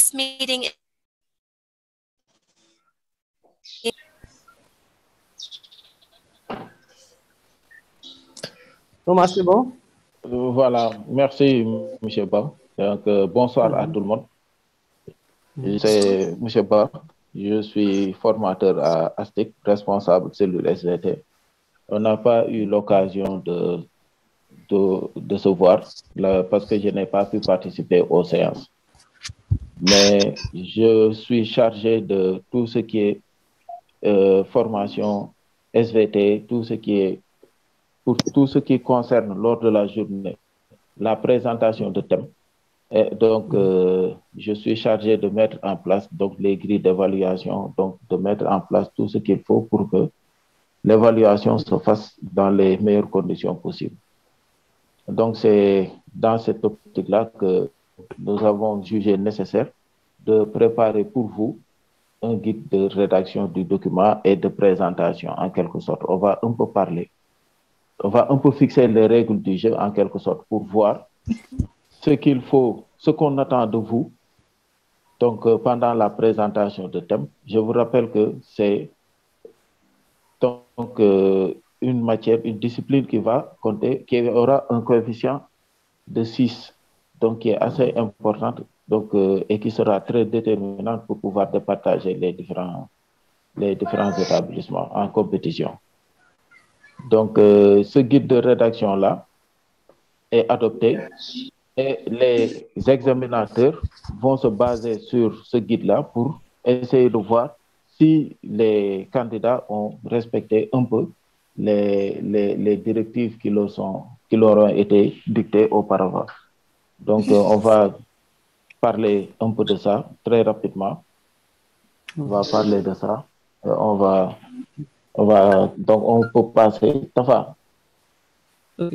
This meeting. Thomas, c'est bon? Voilà, merci M. Ba. Donc, bonsoir à tout le monde. C'est M. Ba, je suis formateur à ASTIC, responsable cellule SVT. On n'a pas eu l'occasion de se voir là, parce que je n'ai pas pu participer aux séances. Mais je suis chargé de tout ce qui est formation SVT, pour tout ce qui concerne lors de la journée, la présentation de thèmes. Et donc, je suis chargé de mettre en place donc, les grilles d'évaluation, donc de mettre en place tout ce qu'il faut pour que l'évaluation se fasse dans les meilleures conditions possibles. Donc, c'est dans cette optique-là que nous avons jugé nécessaire de préparer pour vous un guide de rédaction du document et de présentation en quelque sorte. On va un peu parler, on va un peu fixer les règles du jeu en quelque sorte pour voir ce qu'il faut, ce qu'on attend de vous. Donc, pendant la présentation de thème, je vous rappelle que c'est donc une matière, une discipline qui va compter, qui aura un coefficient de 6, donc qui est assez importante, donc, et qui sera très déterminante pour pouvoir départager les différents établissements en compétition. Donc, ce guide de rédaction-là est adopté et les examinateurs vont se baser sur ce guide-là pour essayer de voir si les candidats ont respecté un peu les directives qui leur ont été dictées auparavant. Donc, on va parler un peu de ça très rapidement. On va parler de ça. Donc, on peut passer. Tafa. Ok.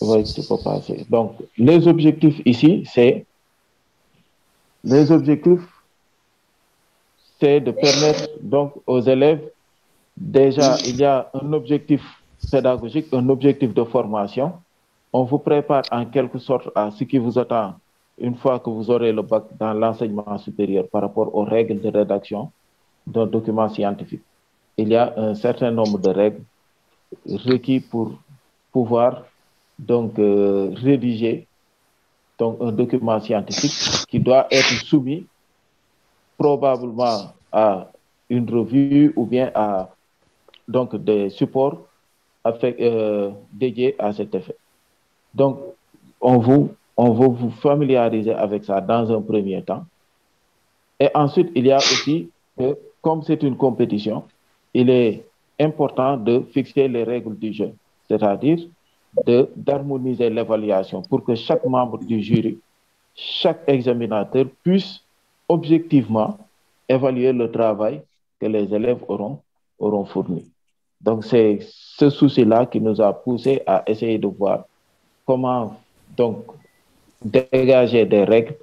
Oui, tu peux passer. Donc, les objectifs ici, c'est de permettre donc aux élèves, déjà, il y a un objectif pédagogique, un objectif de formation. On vous prépare en quelque sorte à ce qui vous attend une fois que vous aurez le bac dans l'enseignement supérieur par rapport aux règles de rédaction d'un document scientifique. Il y a un certain nombre de règles requises pour pouvoir donc rédiger donc, un document scientifique qui doit être soumis probablement à une revue ou bien à donc, des supports dédiés à cet effet. Donc, on va vous familiariser avec ça dans un premier temps. Et ensuite, il y a aussi que, comme c'est une compétition, il est important de fixer les règles du jeu, c'est-à-dire d'harmoniser l'évaluation pour que chaque membre du jury, chaque examinateur puisse objectivement évaluer le travail que les élèves auront fourni. Donc, c'est ce souci-là qui nous a poussé à essayer de voir comment donc dégager des règles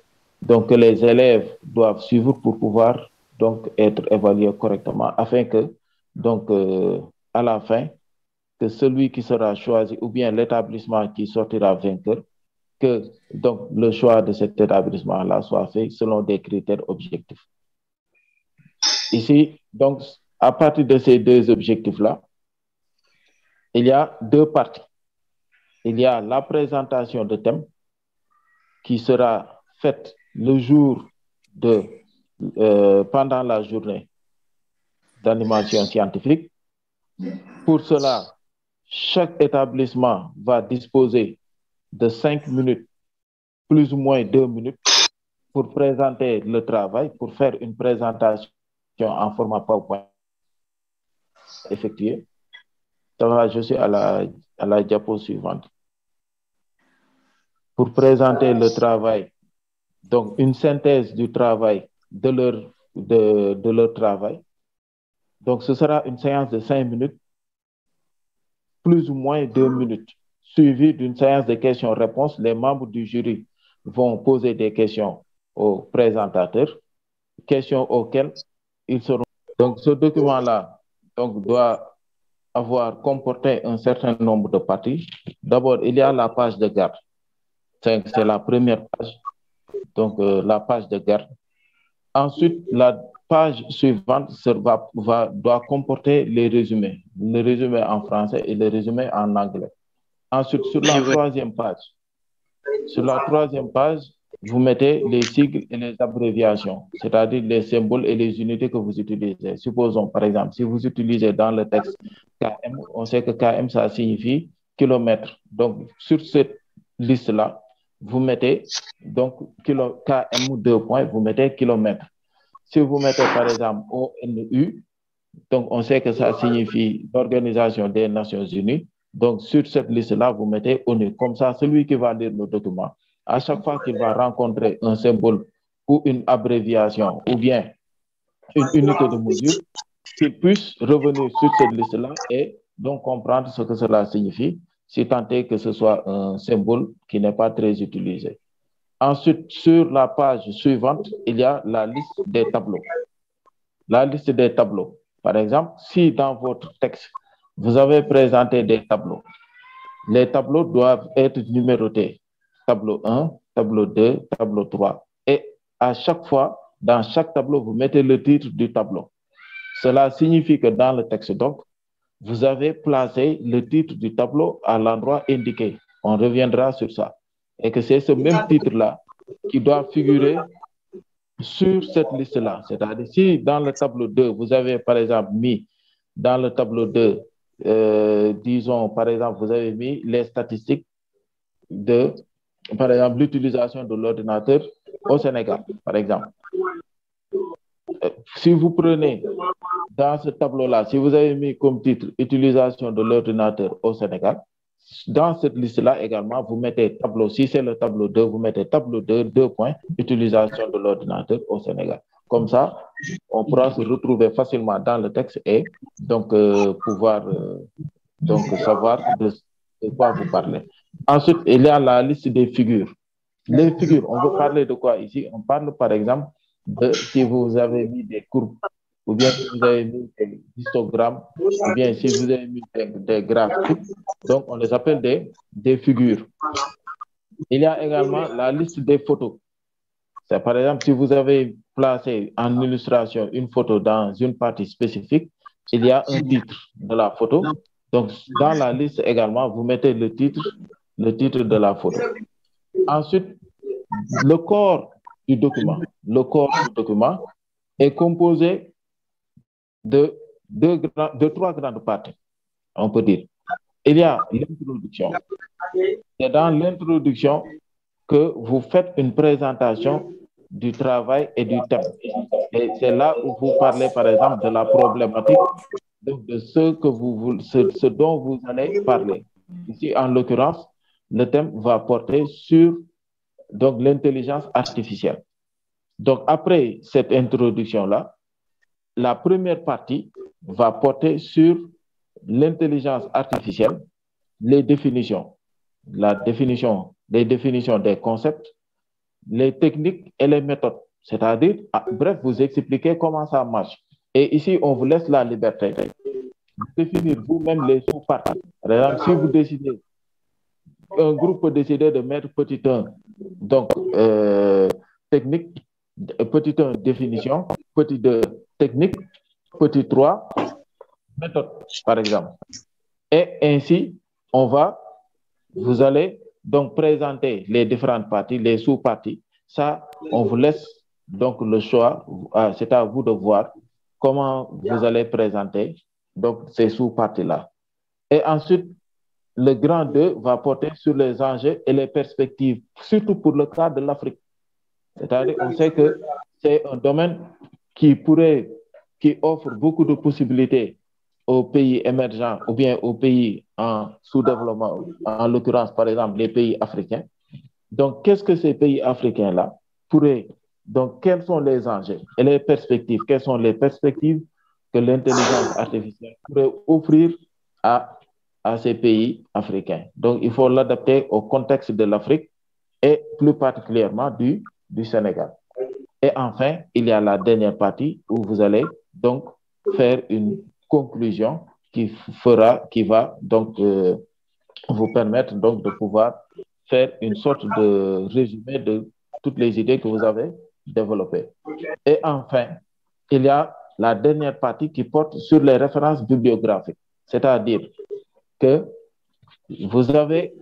donc, que les élèves doivent suivre pour pouvoir donc être évalués correctement afin que donc à la fin que celui qui sera choisi ou bien l'établissement qui sortira vainqueur, que donc le choix de cet établissement-là soit fait selon des critères objectifs. Ici, donc, à partir de ces deux objectifs-là, il y a deux parties. Il y a la présentation de thème qui sera faite le jour pendant la journée d'animation scientifique. Pour cela, chaque établissement va disposer de 5 minutes, plus ou moins 2 minutes, pour présenter le travail, pour faire une présentation en format PowerPoint effectuée. Je suis à la diapo suivante. Pour présenter le travail, donc une synthèse du travail de leur travail. Donc, ce sera une séance de 5 minutes, plus ou moins 2 minutes, suivie d'une séance de questions-réponses. Les membres du jury vont poser des questions aux présentateurs, questions auxquelles ils seront. Donc, ce document-là doit avoir comporté un certain nombre de parties. D'abord, il y a la page de garde. C'est la première page. donc la page de garde. Ensuite, la page suivante doit comporter les résumés, le résumé en français et le résumé en anglais. Ensuite, sur la troisième page, vous mettez les sigles et les abréviations, c'est-à-dire les symboles et les unités que vous utilisez. Supposons, par exemple, si vous utilisez dans le texte KM, on sait que KM, ça signifie kilomètre. Donc, sur cette liste-là, vous mettez donc KM 2 points, vous mettez kilomètre. Si vous mettez par exemple ONU, donc on sait que ça signifie l'Organisation des Nations Unies. Donc sur cette liste-là, vous mettez ONU. Comme ça, celui qui va lire le document, à chaque fois qu'il va rencontrer un symbole ou une abréviation ou bien une unité de mesure, qu'il puisse revenir sur cette liste-là et donc comprendre ce que cela signifie, si tant est que ce soit un symbole qui n'est pas très utilisé. Ensuite, sur la page suivante, il y a la liste des tableaux. La liste des tableaux. Par exemple, si dans votre texte, vous avez présenté des tableaux, les tableaux doivent être numérotés. Tableau 1, tableau 2, tableau 3. Et à chaque fois, dans chaque tableau, vous mettez le titre du tableau. Cela signifie que dans le texte, donc, vous avez placé le titre du tableau à l'endroit indiqué. On reviendra sur ça. Et que c'est ce même titre-là qui doit figurer sur cette liste-là. C'est-à-dire, si dans le tableau 2, vous avez par exemple mis dans le tableau 2, disons par exemple, vous avez mis les statistiques de, par exemple, l'utilisation de l'ordinateur au Sénégal, par exemple. Si vous prenez dans ce tableau-là, si vous avez mis comme titre utilisation de l'ordinateur au Sénégal, dans cette liste-là également, vous mettez tableau, si c'est le tableau 2, vous mettez tableau 2, 2 points, utilisation de l'ordinateur au Sénégal. Comme ça, on pourra se retrouver facilement dans le texte et donc pouvoir donc savoir de quoi vous parlez. Ensuite, il y a la liste des figures. Les figures, on veut parler de quoi ici? On parle par exemple de si vous avez mis des courbes, ou bien si vous avez mis des histogrammes, ou bien si vous avez mis des graphiques. Donc, on les appelle des figures. Il y a également la liste des photos. C'est par exemple, si vous avez placé en illustration une photo dans une partie spécifique, il y a un titre de la photo. Donc, dans la liste également, vous mettez le titre de la photo. Ensuite, le corps du document est composé de trois grandes parties, on peut dire. Il y a l'introduction. C'est dans l'introduction que vous faites une présentation du travail et du thème. Et c'est là où vous parlez, par exemple, de la problématique, de ce dont vous allez parler. Ici, en l'occurrence, le thème va porter sur donc l'intelligence artificielle. Donc, après cette introduction-là, la première partie va porter sur l'intelligence artificielle, les définitions, les définitions des concepts, les techniques et les méthodes. C'est-à-dire, bref, vous expliquez comment ça marche. Et ici, on vous laisse la liberté de définir vous-même les sous-parties. Par exemple, si vous décidez, un groupe peut décider de mettre petit 1, donc technique, petit 1, définition, petit 2, technique, petit 3, méthode, par exemple. Et ainsi, vous allez donc présenter les différentes parties, les sous-parties. Ça, on vous laisse donc le choix. C'est à vous de voir comment vous allez présenter donc ces sous-parties-là. Et ensuite, le grand 2 va porter sur les enjeux et les perspectives, surtout pour le cas de l'Afrique. C'est-à-dire, on sait que c'est un domaine qui offre beaucoup de possibilités aux pays émergents ou bien aux pays en sous-développement, en l'occurrence, par exemple, les pays africains. Donc, qu'est-ce que ces pays africains-là pourraient... Donc, quels sont les enjeux et les perspectives? Quelles sont les perspectives que l'intelligence artificielle pourrait offrir à ces pays africains? Donc, il faut l'adapter au contexte de l'Afrique et plus particulièrement du Sénégal. Et enfin, il y a la dernière partie où vous allez donc faire une conclusion qui va donc vous permettre donc de pouvoir faire une sorte de résumé de toutes les idées que vous avez développées. Et enfin, il y a la dernière partie qui porte sur les références bibliographiques. C'est-à-dire que vous avez,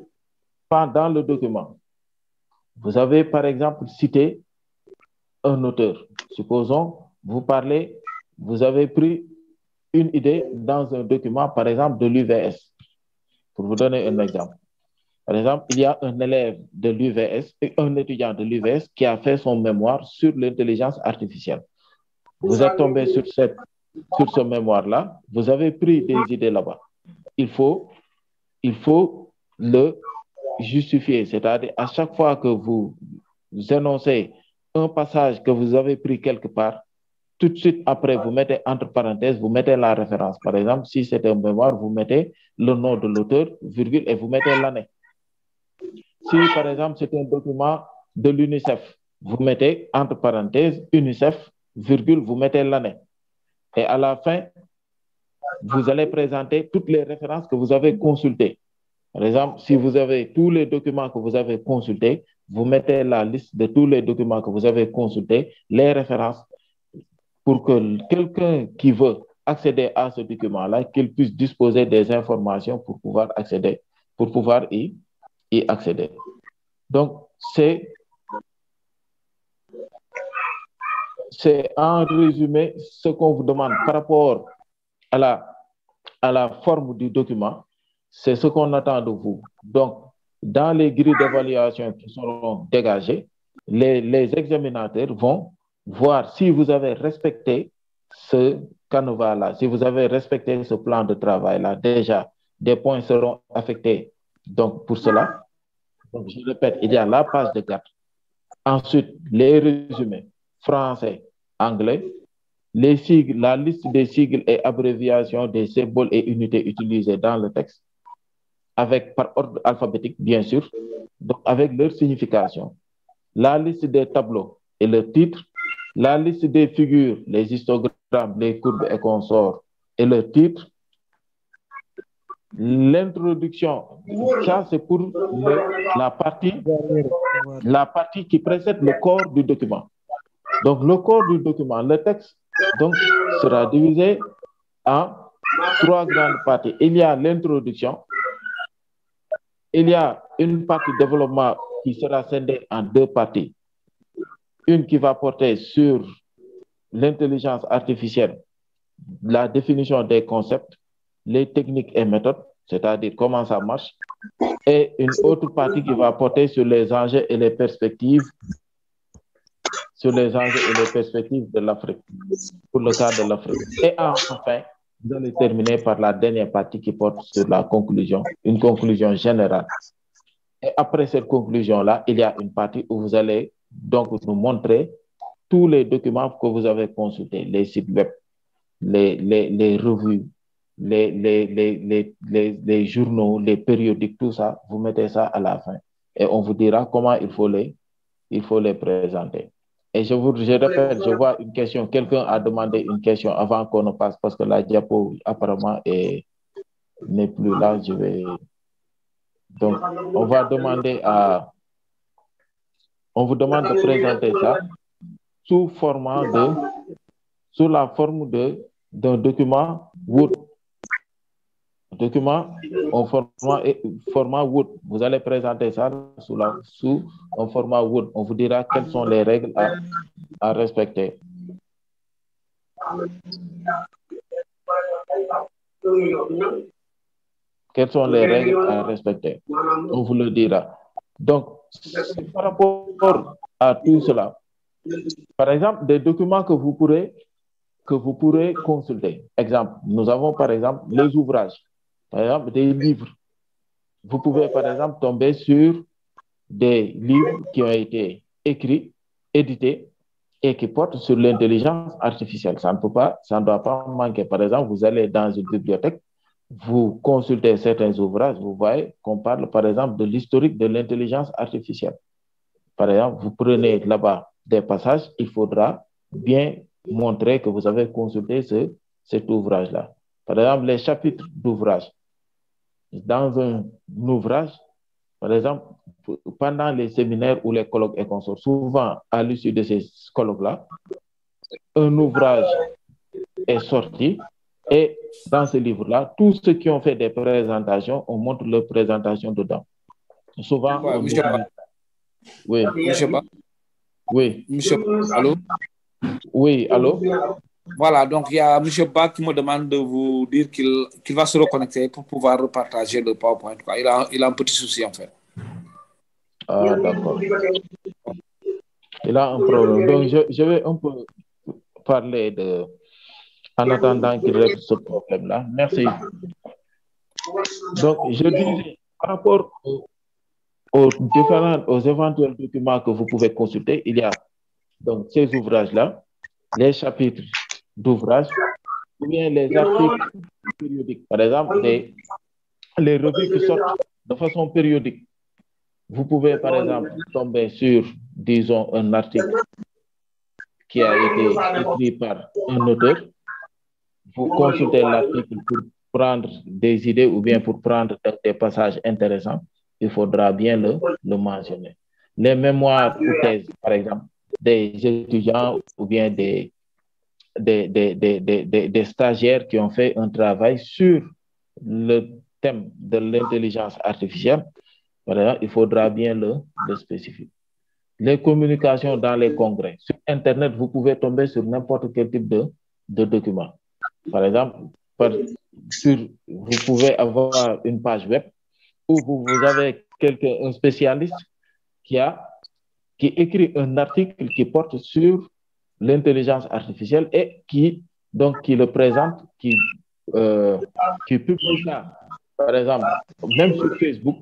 dans le document, vous avez par exemple cité un auteur. Supposons, vous avez pris une idée dans un document, par exemple, de l'UVS. Pour vous donner un exemple. Par exemple, il y a un élève de l'UVS, un étudiant de l'UVS qui a fait son mémoire sur l'intelligence artificielle. Vous êtes tombé sur ce mémoire-là, vous avez pris des idées là-bas. Il faut le justifier, c'est-à-dire à chaque fois que vous énoncez un passage que vous avez pris quelque part, tout de suite après, vous mettez entre parenthèses, vous mettez la référence. Par exemple, si c'est un mémoire, vous mettez le nom de l'auteur, virgule, et vous mettez l'année. Si, par exemple, c'est un document de l'UNICEF, vous mettez entre parenthèses UNICEF, virgule, vous mettez l'année. Et à la fin, vous allez présenter toutes les références que vous avez consultées. Par exemple, si vous avez tous les documents que vous avez consultés, vous mettez la liste de tous les documents que vous avez consultés, les références, pour que quelqu'un qui veut accéder à ce document-là, qu'il puisse disposer des informations pour pouvoir accéder, pour pouvoir y accéder. Donc, c'est en résumé ce qu'on vous demande par rapport à la forme du document, c'est ce qu'on attend de vous. Donc, dans les grilles d'évaluation qui seront dégagées, les examinateurs vont voir si vous avez respecté ce canevas-là, si vous avez respecté ce plan de travail-là. Déjà, des points seront affectés. Donc, pour cela, donc, je répète, il y a la page de garde. Ensuite, les résumés français, anglais, les sigles, la liste des sigles et abréviations des symboles et unités utilisées dans le texte, par ordre alphabétique, bien sûr, donc avec leur signification. La liste des tableaux et le titre, la liste des figures, les histogrammes, les courbes et consorts et le titre. L'introduction, ça c'est pour la partie qui précède le corps du document. Donc le corps du document, le texte, donc, sera divisé en 3 grandes parties. Il y a l'introduction, il y a une partie développement qui sera scindée en 2 parties. Une qui va porter sur l'intelligence artificielle, la définition des concepts, les techniques et méthodes, c'est-à-dire comment ça marche, et une autre partie qui va porter sur les enjeux et les perspectives de l'Afrique, pour le cas de l'Afrique. Et enfin, vous allez terminer par la dernière partie qui porte sur la conclusion, une conclusion générale. Et après cette conclusion-là, il y a une partie où vous allez donc nous montrer tous les documents que vous avez consultés, les sites web, les revues, les journaux, les périodiques, tout ça, vous mettez ça à la fin. Et on vous dira comment il faut les présenter. Et je répète, je vois une question, quelqu'un a demandé une question avant qu'on ne passe, parce que la diapo apparemment n'est plus là. Donc, on vous demande de présenter ça sous la forme d'un document Word. Document en format Word. Vous allez présenter ça sous un format Word. On vous dira quelles sont les règles à respecter. Quelles sont les règles à respecter? On vous le dira. Donc, par rapport à tout cela, par exemple, des documents que vous pourrez consulter. Exemple, nous avons par exemple les ouvrages, par exemple des livres. Vous pouvez par exemple tomber sur des livres qui ont été écrits, édités et qui portent sur l'intelligence artificielle. Ça ne doit pas manquer. Par exemple, vous allez dans une bibliothèque, vous consultez certains ouvrages, vous voyez qu'on parle par exemple de l'historique de l'intelligence artificielle. Par exemple, vous prenez là-bas des passages, il faudra bien montrer que vous avez consulté cet ouvrage-là. Par exemple, les chapitres d'ouvrage. Dans un ouvrage, par exemple, pendant les séminaires ou les colloques et consorts, souvent à l'issue de ces colloques-là, un ouvrage est sorti et dans ce livre-là, tous ceux qui ont fait des présentations, on montre leurs présentations dedans. Souvent, ouais, on monsieur oublie. Oui. Monsieur Ba. Oui. Monsieur Ba. Allô? Oui, allô? Voilà, donc il y a monsieur Ba qui me demande de vous dire qu'il va se reconnecter pour pouvoir repartager le PowerPoint. Quoi. Il a un petit souci en fait. Ah, d'accord. Il a un problème. Donc, je vais un peu parler en attendant qu'il règle ce problème-là. Merci. Donc, je disais, par rapport aux éventuels documents que vous pouvez consulter, il y a donc ces ouvrages-là, les chapitres d'ouvrages, ou bien les articles périodiques. Par exemple, les revues qui sortent de façon périodique. Vous pouvez, par exemple, tomber sur, disons, un article qui a été écrit par un auteur. Vous consultez l'article pour prendre des idées ou bien pour prendre des passages intéressants. Il faudra bien le mentionner. Les mémoires ou thèses, par exemple, des étudiants ou bien des stagiaires qui ont fait un travail sur le thème de l'intelligence artificielle, par exemple, il faudra bien le spécifier. Les communications dans les congrès. Sur Internet, vous pouvez tomber sur n'importe quel type de document. Par exemple, vous pouvez avoir une page web où vous avez un spécialiste qui écrit un article qui porte sur l'intelligence artificielle et qui le présente, qui publie ça. Par exemple, même sur Facebook,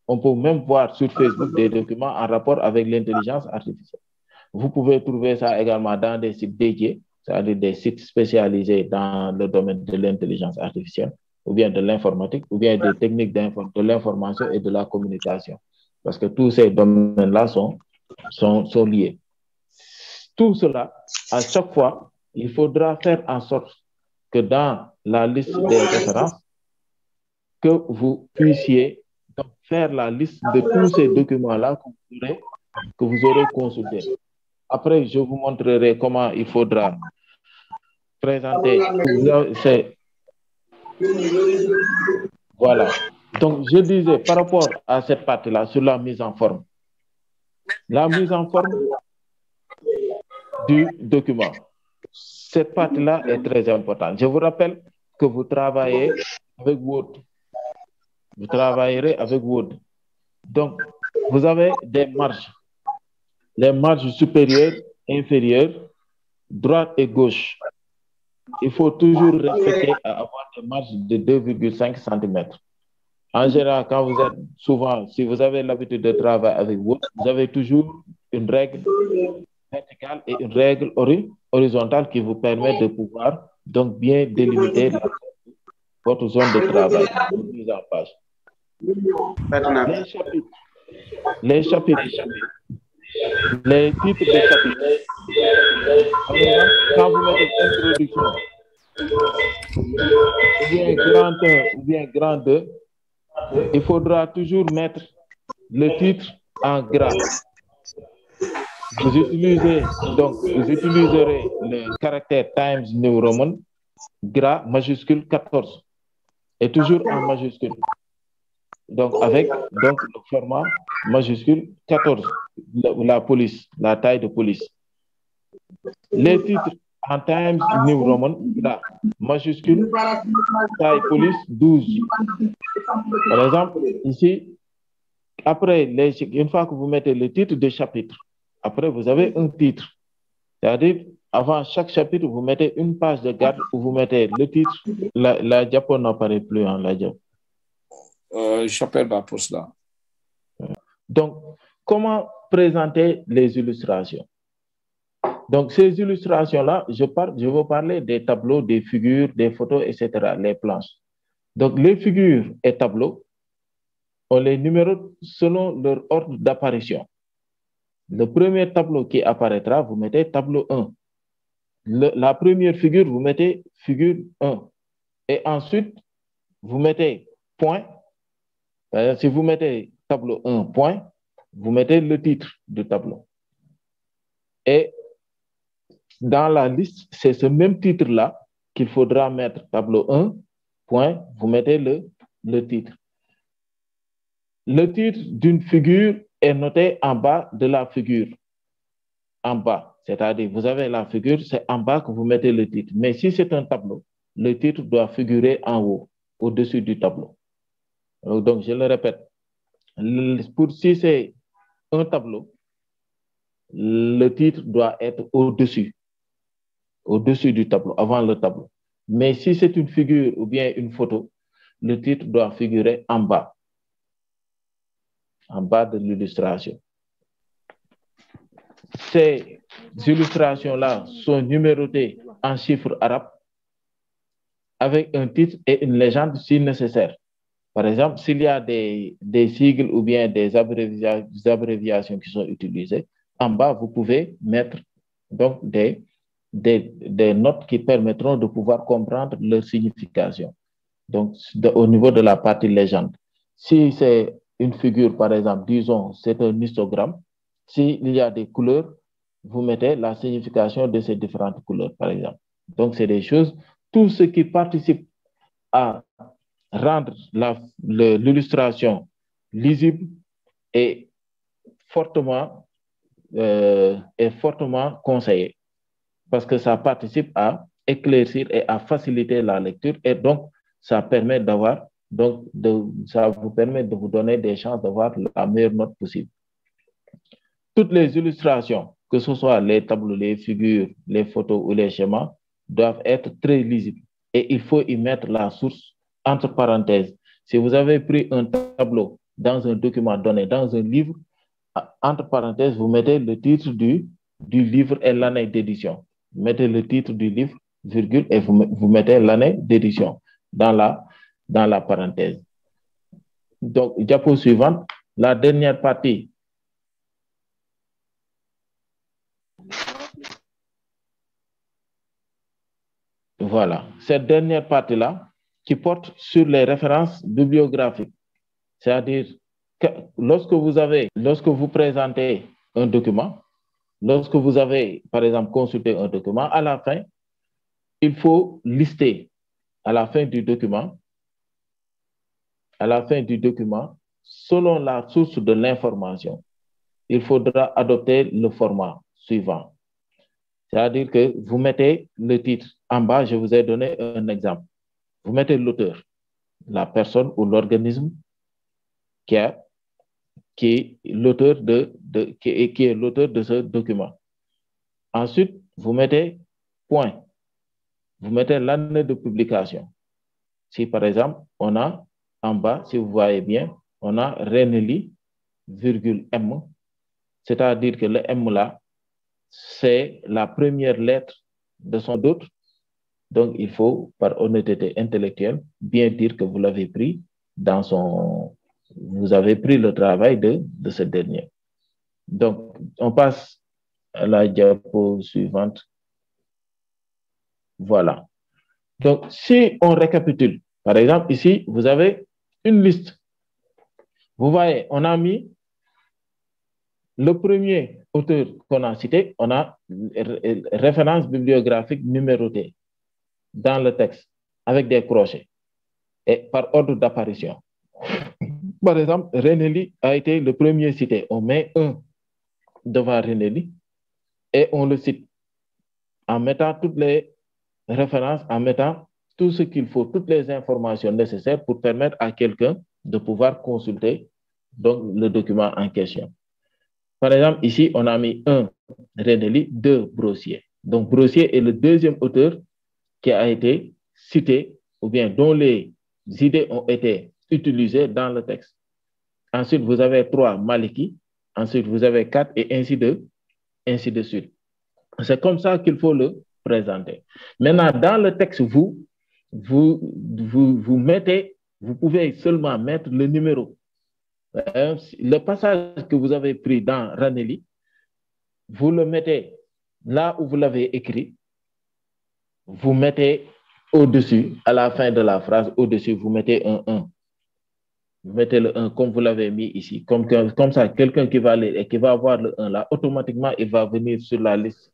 on peut même voir sur Facebook des documents en rapport avec l'intelligence artificielle. Vous pouvez trouver ça également dans des sites dédiés, c'est-à-dire des sites spécialisés dans le domaine de l'intelligence artificielle, ou bien de l'informatique, ou bien des techniques de l'information et de la communication. Parce que tous ces domaines-là sont liés. Tout cela, à chaque fois, il faudra faire en sorte que dans la liste des références, que vous puissiez faire la liste de tous ces documents-là que vous aurez consultés. Après, je vous montrerai comment il faudra présenter. Voilà. Donc, je disais par rapport à cette partie-là, sur la mise en forme. La mise en forme du document. Cette partie-là est très importante. Je vous rappelle que vous travaillez avec Word. Vous travaillerez avec Word. Donc, vous avez des marges. Les marges supérieures, inférieures, droite et gauche. Il faut toujours respecter à avoir des marges de 2,5 cm. En général, quand vous êtes souvent, si vous avez l'habitude de travailler avec Word, vous avez toujours une règle verticale et une règle horizontale qui vous permet de pouvoir donc bien délimiter votre zone de travail, mise en page. Les chapitres, les titres de chapitres. Par exemple, quand vous mettez introduction, ou bien grand 1 ou bien grand 2, il faudra toujours mettre le titre en gras. Vous utiliserez le caractère Times New Roman, gras majuscule 14, et toujours en majuscule. Donc, avec le format majuscule 14, la police, la taille de police. Les titres en Times New Roman, gras, majuscule, taille police 12. Par exemple, ici, après, une fois que vous mettez le titre de chapitre, après, vous avez un titre. C'est-à-dire, avant chaque chapitre, vous mettez une page de garde où vous mettez le titre. La diapo n'apparaît plus en la diapo. J'appelle pour cela. Donc, comment présenter les illustrations? Donc, ces illustrations-là, je veux parler des tableaux, des figures, des photos, etc., les planches. Donc, les figures et tableaux, on les numérote selon leur ordre d'apparition. Le premier tableau qui apparaîtra, vous mettez tableau 1. La première figure, vous mettez figure 1. Et ensuite, vous mettez point. Si vous mettez tableau 1, point, vous mettez le titre du tableau. Et dans la liste, c'est ce même titre-là qu'il faudra mettre tableau 1, point, vous mettez le titre. Le titre d'une figure est noté en bas de la figure. En bas, c'est-à-dire vous avez la figure, c'est en bas que vous mettez le titre. Mais si c'est un tableau, le titre doit figurer en haut, au-dessus du tableau. Donc, je le répète, si c'est un tableau, le titre doit être au-dessus du tableau, avant le tableau. Mais si c'est une figure ou bien une photo, le titre doit figurer en bas de l'illustration. Ces illustrations-là sont numérotées en chiffres arabes avec un titre et une légende si nécessaire. Par exemple, s'il y a des sigles ou bien des abréviations qui sont utilisées, en bas, vous pouvez mettre donc des notes qui permettront de pouvoir comprendre leur signification. Donc, au niveau de la partie légende. Si c'est une figure, par exemple, disons, c'est un histogramme, s'il y a des couleurs, vous mettez la signification de ces différentes couleurs, par exemple. Donc, c'est des choses, tout ce qui participe à rendre l'illustration lisible est fortement conseillé parce que ça participe à éclaircir et à faciliter la lecture et donc ça permet ça vous permet de vous donner des chances d'avoir la meilleure note possible. Toutes les illustrations, que ce soit les tableaux, les figures, les photos ou les schémas, doivent être très lisibles et il faut y mettre la source entre parenthèses. Si vous avez pris un tableau dans un document donné, dans un livre, entre parenthèses, vous mettez le titre du livre et l'année d'édition. Vous mettez le titre du livre, virgule, et vous mettez l'année d'édition dans la parenthèse. Donc, diapo suivante, la dernière partie. Voilà, cette dernière partie-là qui porte sur les références bibliographiques. C'est-à-dire que lorsque vous présentez un document, lorsque vous avez, par exemple, consulté un document, à la fin, il faut lister à la fin du document, selon la source de l'information, il faudra adopter le format suivant. C'est-à-dire que vous mettez le titre. En bas, je vous ai donné un exemple. Vous mettez l'auteur, la personne ou l'organisme qui est l'auteur de ce document. Ensuite, vous mettez point. Vous mettez l'année de publication. Si par exemple, on a en bas, si vous voyez bien, on a Renely, virgule M, c'est-à-dire que le M là, c'est la première lettre de son autre. Donc, il faut, par honnêteté intellectuelle, bien dire que vous l'avez pris vous avez pris le travail de ce dernier. Donc, on passe à la diapo suivante. Voilà. Donc, si on récapitule, par exemple, ici, vous avez une liste. Vous voyez, on a mis le premier auteur qu'on a cité, on a référence bibliographique numérotée dans le texte avec des crochets et par ordre d'apparition. Par exemple, Renely a été le premier cité. On met 1 devant Renely et on le cite en mettant toutes les références, en mettant tout ce qu'il faut, toutes les informations nécessaires pour permettre à quelqu'un de pouvoir consulter donc, le document en question. Par exemple, ici, on a mis 1 Renely, 2 Brossier. Donc, Brossier est le deuxième auteur qui a été cité ou bien dont les idées ont été utilisées dans le texte. Ensuite, vous avez 3 Maliki. Ensuite, vous avez 4 et ainsi de suite. C'est comme ça qu'il faut le présenter. Maintenant, dans le texte, vous pouvez seulement mettre le numéro. Le passage que vous avez pris dans Renely, vous le mettez là où vous l'avez écrit. Vous mettez au-dessus, à la fin de la phrase, au-dessus, vous mettez un 1. vous mettez le 1 comme vous l'avez mis ici. Comme ça, quelqu'un qui va lire et qui va avoir le 1 là, automatiquement, il va venir sur la liste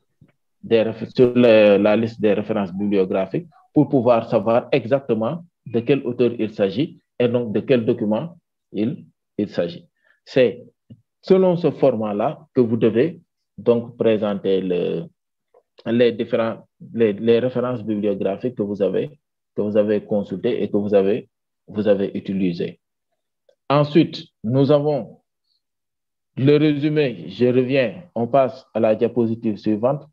la liste des références bibliographiques pour pouvoir savoir exactement de quel auteur il s'agit et donc de quel document il s'agit. C'est selon ce format-là que vous devez donc présenter les références bibliographiques que vous avez consultées et que vous avez utilisées. Ensuite, nous avons le résumé. Je reviens, on passe à la diapositive suivante.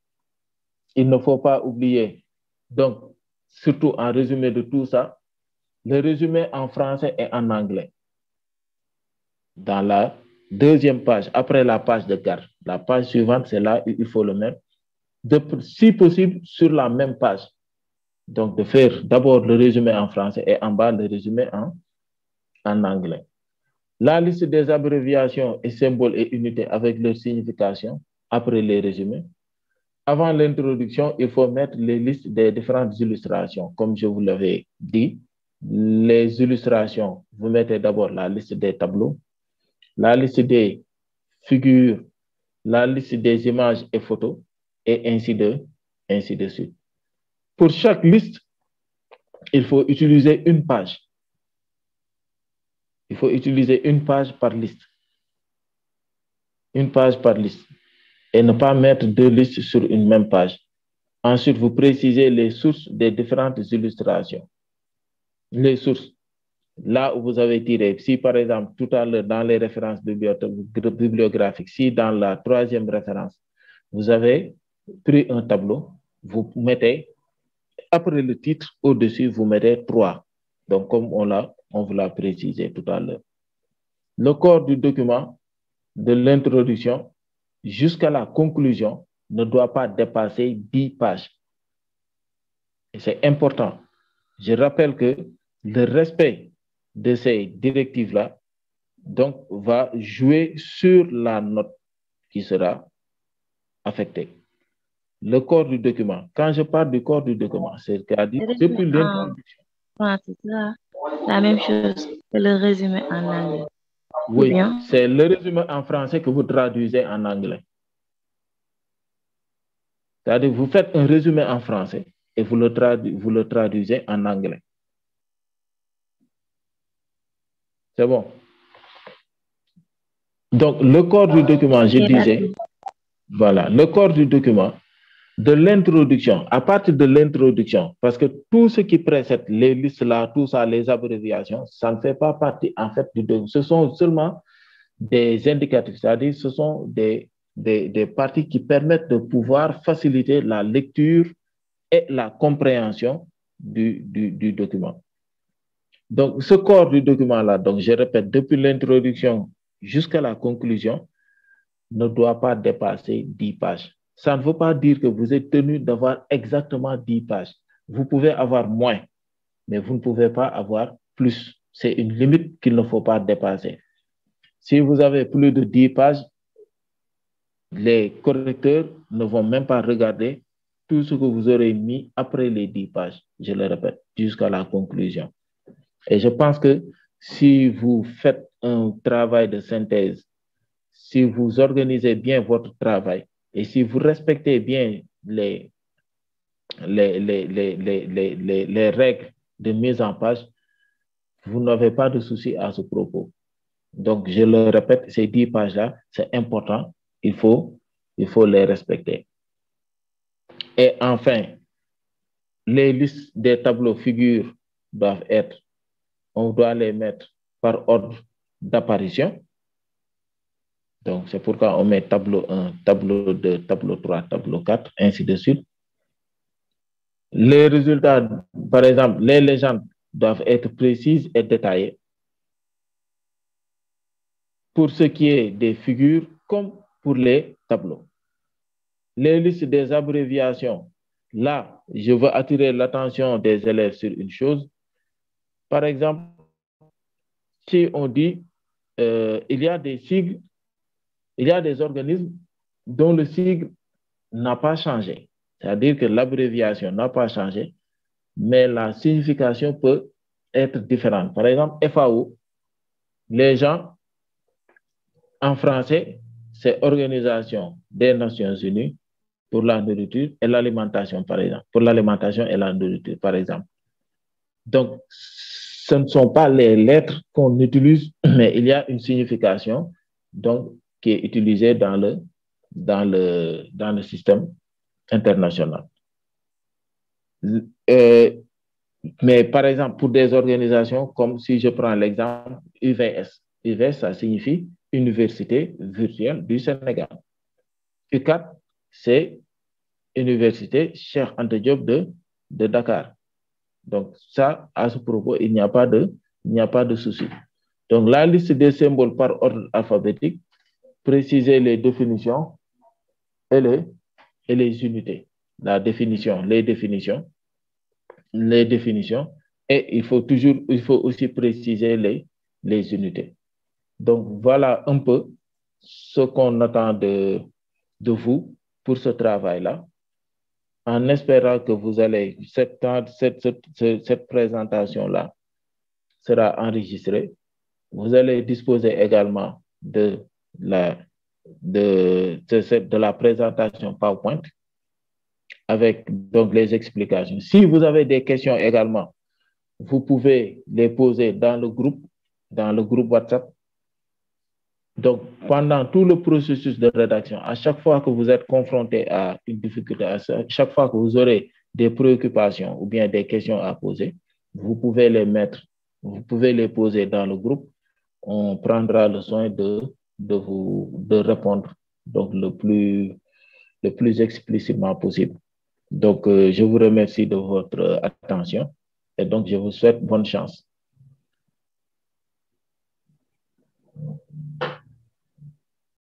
Il ne faut pas oublier, donc, surtout en résumé de tout ça, le résumé en français et en anglais. Dans la deuxième page, après la page de garde, la page suivante, c'est là où il faut le mettre, si possible, sur la même page. Donc, de faire d'abord le résumé en français et en bas le résumé en anglais. La liste des abréviations et symboles et unités avec leur signification après les résumés. Avant l'introduction, il faut mettre les listes des différentes illustrations. Comme je vous l'avais dit, les illustrations, vous mettez d'abord la liste des tableaux, la liste des figures, la liste des images et photos, et ainsi de suite. Pour chaque liste, il faut utiliser une page. Il faut utiliser une page par liste. Une page par liste. Et ne pas mettre deux listes sur une même page. Ensuite, vous précisez les sources des différentes illustrations. Les sources. Là où vous avez tiré, si par exemple, tout à l'heure, dans les références bibliographiques, si dans la troisième référence, vous avez pris un tableau, vous mettez, après le titre, au-dessus, vous mettez 3. Donc, comme on vous l'a précisé tout à l'heure. Le corps du document, de l'introduction jusqu'à la conclusion, ne doit pas dépasser 10 pages. Et c'est important. Je rappelle que le respect de ces directives-là donc, va jouer sur la note qui sera affectée. Le corps du document. Quand je parle du corps du document, c'est-à-dire depuis l'introduction. La même chose que le résumé en anglais. Oui, c'est le résumé en français que vous traduisez en anglais. C'est-à-dire vous faites un résumé en français et vous le traduisez en anglais. C'est bon. Donc, le corps du document, je disais, voilà, le corps du document, de l'introduction, à partir de l'introduction, parce que tout ce qui précède les listes là, tout ça, les abréviations, ça ne fait pas partie en fait du document. Ce sont seulement des indicatifs, c'est-à-dire ce sont des parties qui permettent de pouvoir faciliter la lecture et la compréhension du document. Donc, ce corps du document-là, donc je répète, depuis l'introduction jusqu'à la conclusion, ne doit pas dépasser 10 pages. Ça ne veut pas dire que vous êtes tenu d'avoir exactement 10 pages. Vous pouvez avoir moins, mais vous ne pouvez pas avoir plus. C'est une limite qu'il ne faut pas dépasser. Si vous avez plus de 10 pages, les correcteurs ne vont même pas regarder tout ce que vous aurez mis après les 10 pages, je le répète, jusqu'à la conclusion. Et je pense que si vous faites un travail de synthèse, si vous organisez bien votre travail et si vous respectez bien les règles de mise en page, vous n'avez pas de souci à ce propos. Donc, je le répète, ces 10 pages-là, c'est important, il faut les respecter. Et enfin, les listes des tableaux figures doivent être, on doit les mettre par ordre d'apparition. Donc, c'est pourquoi on met tableau 1, tableau 2, tableau 3, tableau 4, ainsi de suite. Les résultats, par exemple, les légendes doivent être précises et détaillées. Pour ce qui est des figures, comme pour les tableaux. Les listes des abréviations, là, je veux attirer l'attention des élèves sur une chose. Par exemple, si on dit il y a des sigles, il y a des organismes dont le sigle n'a pas changé. C'est-à-dire que l'abréviation n'a pas changé, mais la signification peut être différente. Par exemple, FAO, les gens, en français, c'est Organisation des Nations Unies pour la nourriture et l'alimentation, par exemple. Pour l'alimentation et la nourriture, par exemple. Donc, ce ne sont pas les lettres qu'on utilise, mais il y a une signification donc, qui est utilisée dans le système international. Mais par exemple, pour des organisations comme si je prends l'exemple UVS. UVS, ça signifie Université virtuelle du Sénégal. UCAD, c'est Université Cheikh Anta Diop de Dakar. Donc ça, à ce propos, il n'y a pas de souci. Donc la liste des symboles par ordre alphabétique, préciser les définitions et les unités. La définition, les définitions, et il faut aussi préciser les unités. Donc voilà un peu ce qu'on attend de vous pour ce travail-là, en espérant que vous allez, cette présentation-là sera enregistrée. Vous allez disposer également de la présentation PowerPoint avec donc les explications. Si vous avez des questions également, vous pouvez les poser dans le groupe WhatsApp. Donc, pendant tout le processus de rédaction, à chaque fois que vous êtes confronté à une difficulté, à chaque fois que vous aurez des préoccupations ou bien des questions à poser, vous pouvez les poser dans le groupe. On prendra le soin de répondre donc le plus explicitement possible. Donc, je vous remercie de votre attention et donc je vous souhaite bonne chance.